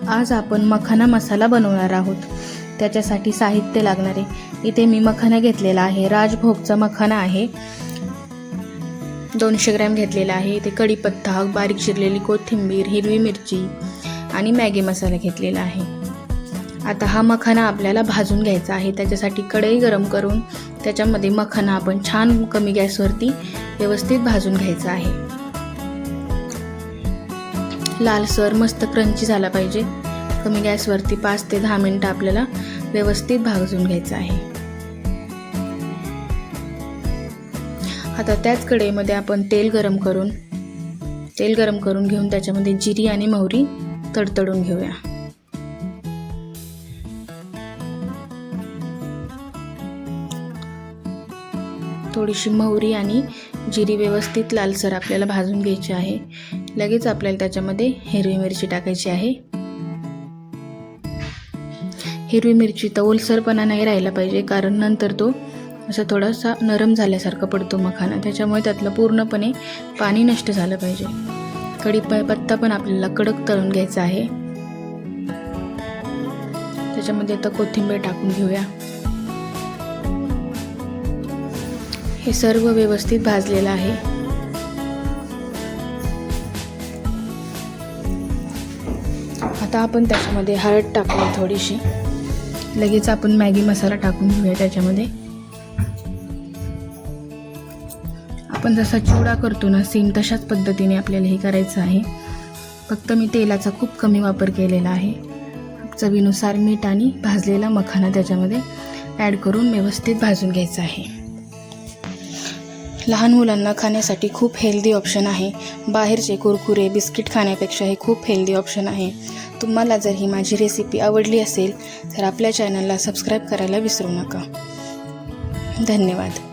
आज आपण मखाना मसाला बनवणार आहोत। त्याच्यासाठी साहित्य लागणारे इथे मी मखाना घेतलेला आहे, राजभोगचा मखाना आहे, 200 ग्रॅम घेतलेला आहे। इथे कढीपत्ता, बारीक चिरलेली कोथिंबीर, हिरवी मिरची आणि मॅगी मसाला घेतलेला आहे। आता हा मखाना आपल्याला भाजून घ्यायचा आहे। त्याच्यासाठी कढई गरम करून त्याच्यामध्ये मखाना आपण छान कमी गॅसवरती व्यवस्थित भाजून घ्यायचा आहे। लालसर मस्त क्रंची झाला पाहिजे। कमी गॅसवरती 5 ते 10 मिनिटं आपल्याला व्यवस्थित भाजून घ्यायचं आहे। आता त्याच कढईमध्ये आपण तेल गरम करून घेऊन त्याच्यामध्ये जिरी आणि मोहरी तडतडून घेऊया। थोडीशी मोहरी आणि जिरी व्यवस्थित लालसर आपल्याला भाजून घ्यायची आहे। लगेच आपल्याला त्याच्यामध्ये हिरवी मिरची टाकायची आहे। हिरवी मिरची तर ओलसरपणा नाही राहिला पाहिजे, कारण नंतर तो असं थोडासा नरम झाल्यासारखा पडतो मखाना, त्याच्यामुळे त्यातलं पूर्णपणे पाणी नष्ट झालं पाहिजे। कढीपत्ता पण आपल्याला कडक तळून घ्यायचा आहे। त्याच्यामध्ये आता कोथिंबीर टाकून घेऊया। हे सर्व व्यवस्थित भाजलेलं आहे। आता आपण त्याच्यामध्ये हळद टाकूया थोडीशी। लगेच आपण मॅगी मसाला टाकून घेऊया त्याच्यामध्ये। आपण जसा चिवडा करतो ना, सेम तशाच पद्धतीने आपल्याला हे करायचं आहे। फक्त मी तेलाचा खूप कमी वापर केलेला आहे। चवीनुसार मीठ आणि भाजलेला मखाना त्याच्यामध्ये ॲड करून व्यवस्थित भाजून घ्यायचं आहे। लहान मुलांना खाण्यासाठी खूप हेल्दी ऑप्शन आहे। बाहेरचे कुरकुरे बिस्किट खाण्यापेक्षा हे खूप हेल्दी ऑप्शन आहे। तुम्हाला जर ही माझी रेसिपी आवडली असेल तर आपल्या चॅनलला सबस्क्राईब करायला विसरू नका। धन्यवाद।